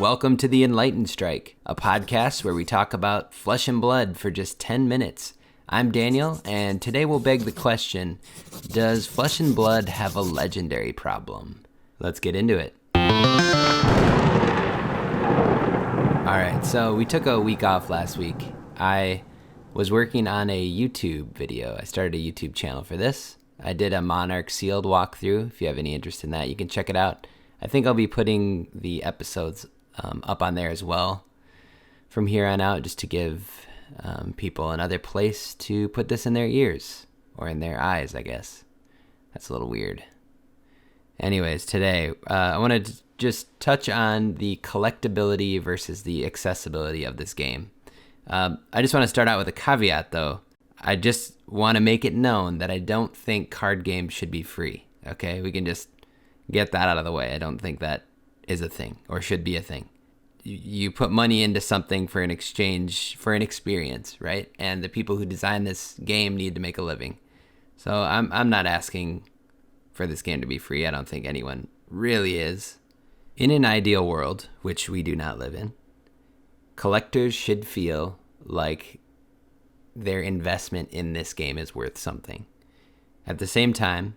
Welcome to the Enlightened Strike, a podcast where we talk about flesh and blood for just 10 minutes. I'm Daniel, and today we'll beg the question, does flesh and blood have a legendary problem? Let's get into it. Alright, so we took a week off last week. I was working on a YouTube video. I started a YouTube channel for this. I did a Monarch sealed walkthrough. If you have any interest in that, you can check it out. I think I'll be putting the episodes up on there as well from here on out, just to give people another place to put this in their ears, or in their eyes, I guess. That's a little weird. Anyways, today I wanted to just touch on the collectability versus the accessibility of this game. I just want to start out with a caveat, though. I just want to make it known that I don't think card games should be free. Okay, we can just get that out of the way. I don't think that is a thing or should be a thing. You put money into something for an exchange, for an experience, right? And the people who design this game need to make a living. So I'm not asking for this game to be free. I don't think anyone really is. In an ideal world, which we do not live in, collectors should feel like their investment in this game is worth something. At the same time,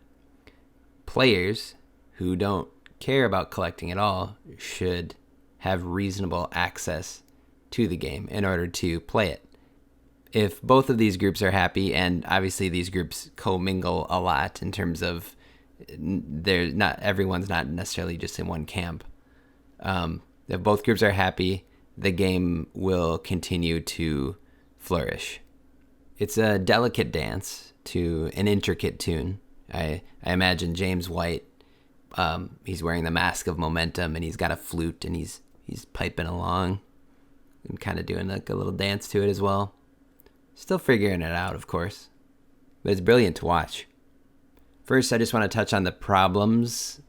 players who don't care about collecting at all should have reasonable access to the game in order to play it. If both of these groups are happy, and obviously these groups commingle a lot in terms of everyone's not necessarily just in one camp. If both groups are happy, the game will continue to flourish. It's a delicate dance to an intricate tune. I imagine James White, he's wearing the mask of momentum, and he's got a flute, and he's piping along and kind of doing like a little dance to it as well. Still figuring it out, of course, but it's brilliant to watch. First, I just want to touch on the problems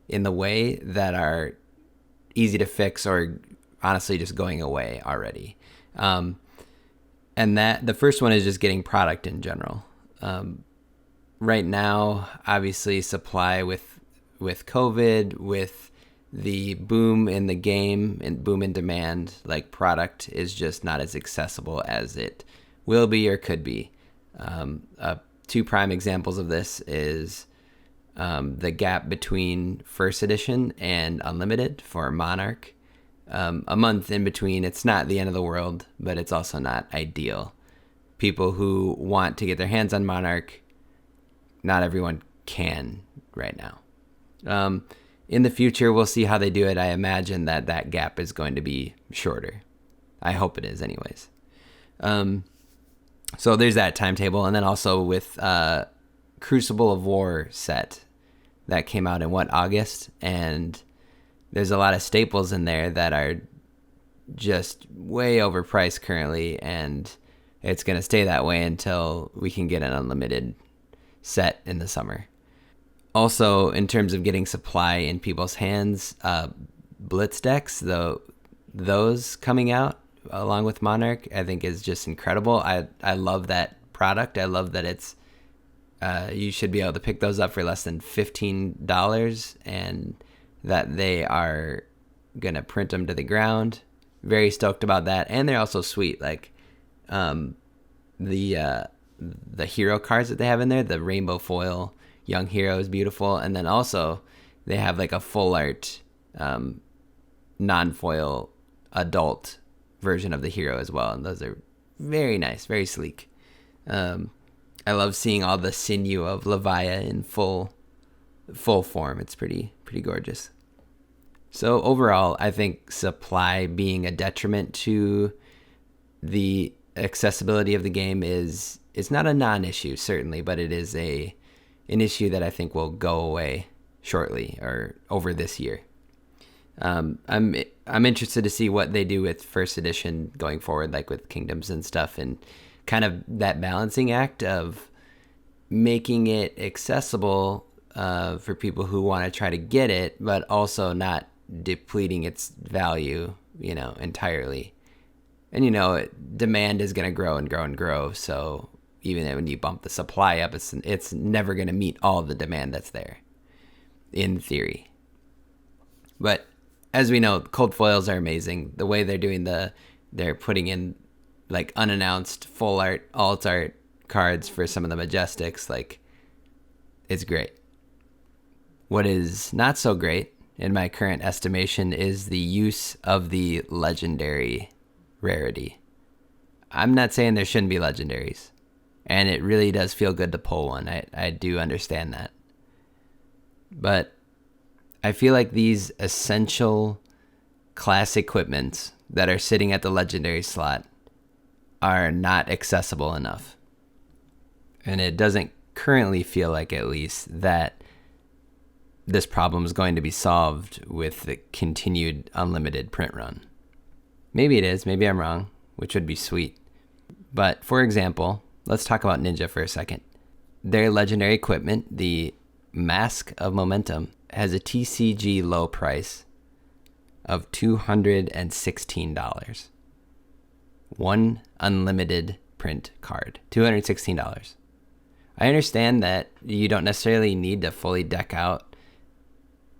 in the way that are easy to fix or honestly just going away already. And that the first one is just getting product in general. Right now, obviously, supply with COVID, with the boom in the game and boom in demand, like product is just not as accessible as it will be or could be. Two prime examples of this is the gap between first edition and unlimited for Monarch. A month in between, it's not the end of the world, but it's also not ideal. People who want to get their hands on Monarch, not everyone can right now. In the future, we'll see how they do it. I imagine that gap is going to be shorter. I hope it is anyways. So there's that timetable. And then also with Crucible of War set that came out in August? And there's a lot of staples in there that are just way overpriced currently. And it's going to stay that way until we can get an unlimited set in the summer. Also, in terms of getting supply in people's hands, Blitz decks, those coming out along with Monarch, I think is just incredible. I love that product. I love that it's you should be able to pick those up for less than $15, and that they are gonna print them to the ground. Very stoked about that, and they're also sweet. Like the hero cards that they have in there, the rainbow foil Young Hero is beautiful, and then also they have like a full art non-foil adult version of the hero as well, and those are very nice, very sleek. I love seeing all the sinew of Levia in full form. It's pretty gorgeous. So overall, I think supply being a detriment to the accessibility of the game is not a non-issue, certainly, but it is an issue that I think will go away shortly or over this year. I'm interested to see what they do with first edition going forward, like with Kingdoms and stuff, and kind of that balancing act of making it accessible for people who want to try to get it, but also not depleting its value, entirely. And demand is going to grow and grow and grow, so even when you bump the supply up, it's never going to meet all the demand that's there, in theory. But as we know, cold foils are amazing. The way they're putting in like unannounced full art, alt art cards for some of the Majestics, like, it's great. What is not so great, in my current estimation, is the use of the legendary rarity. I'm not saying there shouldn't be legendaries, and it really does feel good to pull one. I do understand that. But I feel like these essential class equipments that are sitting at the legendary slot are not accessible enough. And it doesn't currently feel like, at least, that this problem is going to be solved with the continued unlimited print run. Maybe it is, maybe I'm wrong, which would be sweet. But for example, let's talk about Ninja for a second. Their legendary equipment, the Mask of Momentum, has a TCG low price of $216. One unlimited print card, $216. I understand that you don't necessarily need to fully deck out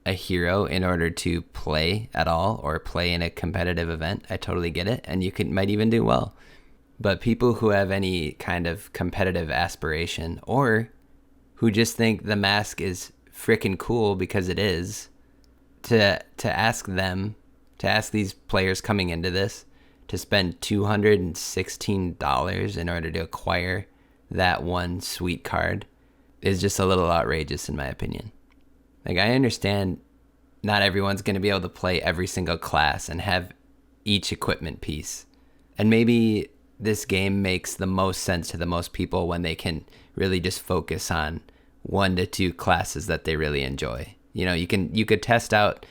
a hero in order to play at all or play in a competitive event. I totally get it, and you might even do well. But people who have any kind of competitive aspiration, or who just think the mask is freaking cool because it is, to ask these players coming into this to spend $216 in order to acquire that one sweet card is just a little outrageous, in my opinion. Like, I understand not everyone's going to be able to play every single class and have each equipment piece. And maybe this game makes the most sense to the most people when they can really just focus on 1 to 2 classes that they really enjoy. You know, you could test out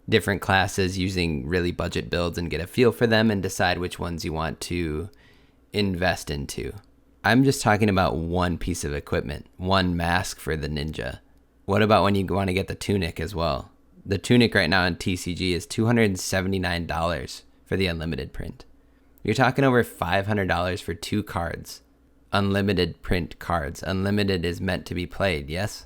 different classes using really budget builds and get a feel for them and decide which ones you want to invest into. I'm just talking about one piece of equipment, one mask for the Ninja. What about when you want to get the Tunic as well? The Tunic right now in TCG is $279 for the unlimited print. You're talking over $500 for 2 cards. Unlimited print cards. Unlimited is meant to be played, yes?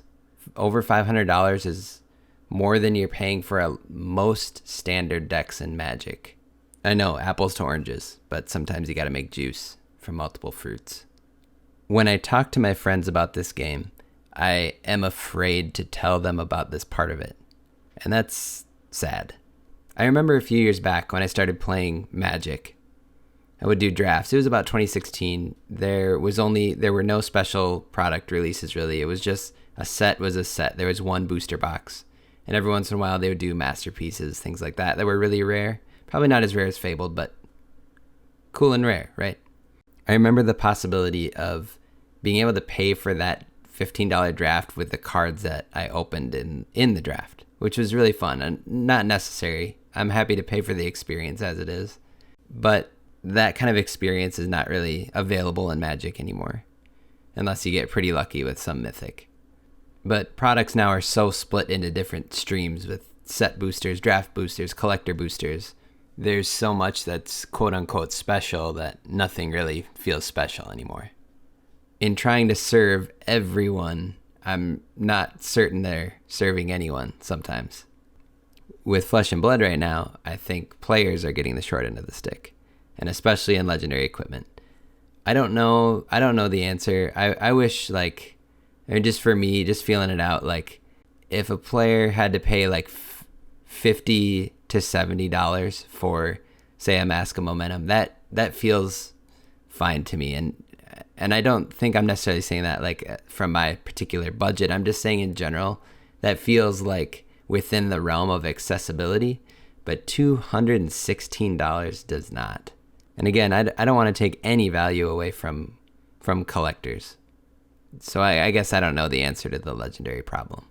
Over $500 is more than you're paying for most standard decks in Magic. I know, apples to oranges, but sometimes you gotta make juice from multiple fruits. When I talk to my friends about this game, I am afraid to tell them about this part of it. And that's sad. I remember a few years back when I started playing Magic, I would do drafts. It was about 2016. There were no special product releases, really. It was just a set was a set. There was one booster box. And every once in a while, they would do masterpieces, things like that were really rare. Probably not as rare as Fabled, but cool and rare, right? I remember the possibility of being able to pay for that $15 draft with the cards that I opened in the draft, which was really fun and not necessary. I'm happy to pay for the experience as it is. But that kind of experience is not really available in Magic anymore, unless you get pretty lucky with some Mythic. But products now are so split into different streams with set boosters, draft boosters, collector boosters. There's so much that's quote-unquote special that nothing really feels special anymore. In trying to serve everyone, I'm not certain they're serving anyone sometimes. With Flesh and Blood right now, I think players are getting the short end of the stick, and especially in legendary equipment. I don't know the answer. I wish, like, I mean, just for me, just feeling it out, like, if a player had to pay like $50 to $70 for, say, a Mask of Momentum, that feels fine to me. And I don't think I'm necessarily saying that like from my particular budget. I'm just saying in general, that feels like within the realm of accessibility, but $216 does not. And again, I don't want to take any value away from collectors. So I guess I don't know the answer to the legendary problem.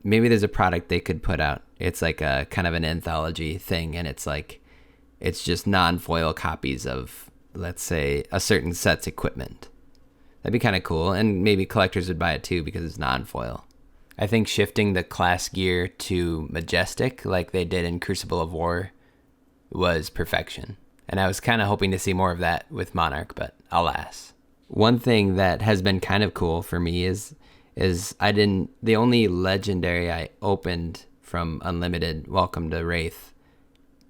Maybe there's a product they could put out. It's like a kind of an anthology thing, and it's just non-foil copies of, let's say, a certain set's equipment. That'd be kind of cool, and maybe collectors would buy it too because it's non-foil. I think shifting the class gear to Majestic, like they did in Crucible of War, was perfection. And I was kind of hoping to see more of that with Monarch, but alas. One thing that has been kind of cool for me is the only legendary I opened from Unlimited, Welcome to Wraith,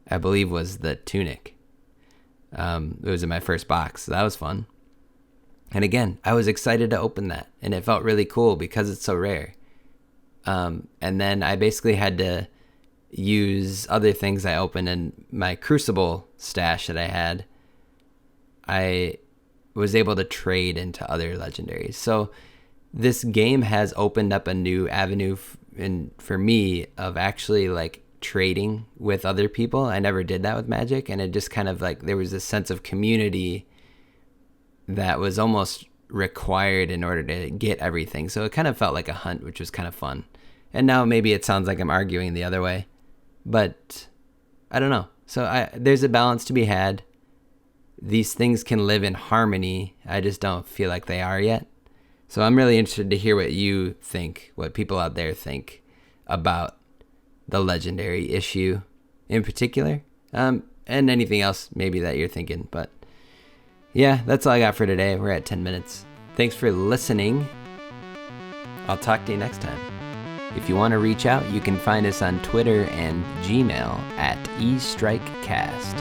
I believe was the Tunic. It was in my first box, so that was fun. And again, I was excited to open that, and it felt really cool because it's so rare. And then I basically had to use other things I opened in my Crucible stash that I had. I was able to trade into other legendaries. So this game has opened up a new avenue for me of actually like trading with other people. I never did that with Magic, and it just kind of like there was this sense of community that was almost required in order to get everything. So it kind of felt like a hunt, which was kind of fun. And now maybe it sounds like I'm arguing the other way, but I don't know. So there's a balance to be had. These things can live in harmony. I just don't feel like they are yet. So I'm really interested to hear what you think, what people out there think about the legendary issue in particular, and anything else maybe that you're thinking. But yeah, that's all I got for today. We're at 10 minutes. Thanks for listening. I'll talk to you next time. If you want to reach out, you can find us on Twitter and Gmail at eStrikeCast.